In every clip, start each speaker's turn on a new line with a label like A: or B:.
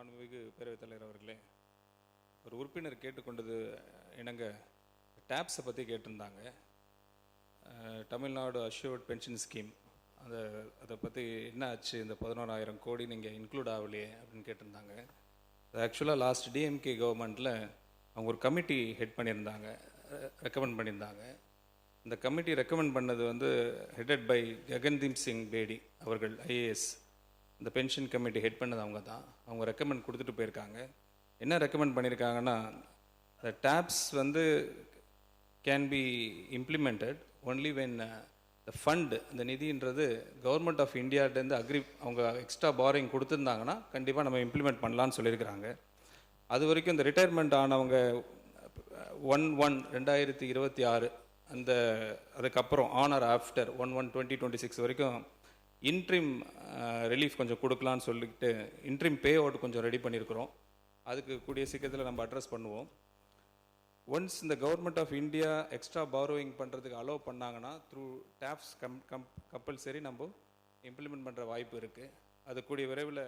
A: மாண்புமிகு பேரவைத் தலைவர் அவர்களே, ஒரு உறுப்பினர் கேட்டுக்கொண்டது இணங்க டேப்ஸை பற்றி கேட்டிருந்தாங்க. தமிழ்நாடு அஷ்யூர்ட் பென்ஷன் ஸ்கீம் அதை பற்றி என்ன ஆச்சு, இந்த 11,000 கோடி நீங்கள் இன்க்ளூட் ஆகலையே அப்படின்னு கேட்டிருந்தாங்க. ஆக்சுவலாக லாஸ்ட் டிஎம்கே கவர்மெண்ட்டில் அவங்க ஒரு கமிட்டி ஹெட் பண்ணியிருந்தாங்க, ரெக்கமெண்ட் பண்ணியிருந்தாங்க. இந்த கமிட்டி ரெக்கமெண்ட் பண்ணது ஹெட்டட் பை ககன்தீப் சிங் பேடி அவர்கள், ஐஏஎஸ். இந்த பென்ஷன் கமிட்டி ஹெட் பண்ணது அவங்க தான். அவங்க ரெக்கமெண்ட் கொடுத்துட்டு போயிருக்காங்க. என்ன ரெக்கமெண்ட் பண்ணியிருக்காங்கன்னா, the taps can be implemented only when the fund, இந்த நிதின்றது கவர்மெண்ட் ஆஃப் இந்தியாவிலேருந்து அவங்க எக்ஸ்ட்ரா பாரிங் கொடுத்துருந்தாங்கன்னா கண்டிப்பாக நம்ம இம்ப்ளிமெண்ட் பண்ணலான்னு சொல்லியிருக்கிறாங்க. அது வரைக்கும் இந்த ரிட்டையர்மெண்ட் ஆனவங்க 1/1/2026 அதுக்கப்புறம் ஆனர் ஆஃப்டர் 1/1/2026 வரைக்கும் இன்ட்ரிம் ரிலீஃப் கொஞ்சம் கொடுக்கலான்னு சொல்லிட்டு இன்ட்ரிம் பே அவுட் கொஞ்சம் ரெடி பண்ணியிருக்கிறோம். அதுக்கு கூடிய சீக்கிரத்தில் நம்ம அட்ரஸ் பண்ணுவோம். ஒன்ஸ் இந்த government of India extra borrowing பண்ணுறதுக்கு அலோவ் பண்ணாங்கன்னா த்ரூ டேப்ஸ் கம்பல்சரி நம்ம இம்ப்ளிமெண்ட் பண்ணுற வாய்ப்பு இருக்குது. அது கூடிய விரைவில்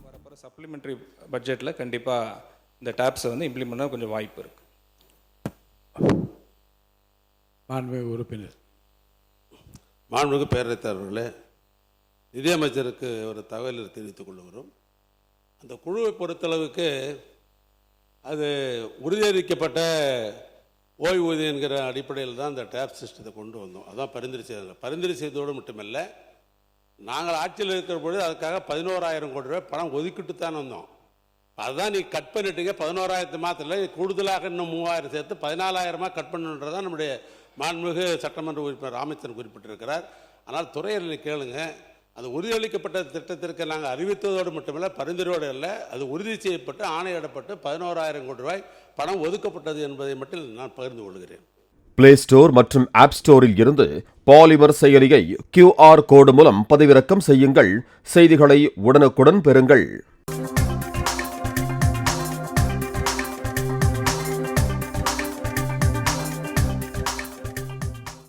A: வரப்போகிற சப்ளிமெண்ட்ரி பட்ஜெட்டில் கண்டிப்பாக இந்த டேப்ஸை இம்ப்ளிமெண்ட் பண்ண கொஞ்சம் வாய்ப்பு இருக்குது.
B: மாண்புமிகு உறுப்பினர்.
C: மாண்புமிகு பேரவைத் தலைவர்களே, நிதியமைச்சருக்கு ஒரு தகவலை தெரிவித்துக் கொள்கிறோம். அந்த குழுவை பொறுத்தளவுக்கு அது உறுதியளிக்கப்பட்ட ஓய்வூதியம் என்கிற அடிப்படையில் தான் அந்த டேப் சிஸ்டத்தை கொண்டு வந்தோம். அதான் பரிந்துரை செய்தோடு மட்டுமல்ல, நாங்கள் ஆட்சியில் இருக்கிற பொழுது அதுக்காக 11,000 கோடி ரூபாய் பணம் ஒதுக்கிட்டு தான் வந்தோம். அதுதான் நீங்கள் கட் பண்ணிட்டீங்க. 11,000 மாத்திரம் கூடுதலாக இன்னும் 3,000 சேர்த்து 14,000 கட் பண்ணுன்றதான் நம்முடைய மாண்புமிகு சட்டமன்ற உறுப்பினர் ராமச்சந்திரன் குறிப்பிட்டிருக்கிறார். ஆனால் துறையில் கேளுங்க, அது உறுதியளிக்கப்பட்ட திட்டத்திற்கு நாங்கள் அறிவித்ததோடு மட்டுமல்ல, பரிந்துரையோடு அல்ல, அது உறுதி செய்யப்பட்டு ஆணையிடப்பட்டு 11,000 கோடி ரூபாய் பணம் ஒதுக்கப்பட்டது என்பதை மட்டும் நான் பகிர்ந்து கொள்கிறேன்.
D: பிளே ஸ்டோர் மற்றும் ஆப் ஸ்டோரில் இருந்து பாலிமர் செயலியை QR கோடு மூலம் பதிவிறக்கம் செய்யுங்கள். செய்திகளை உடனுக்குடன் பெறுங்கள்.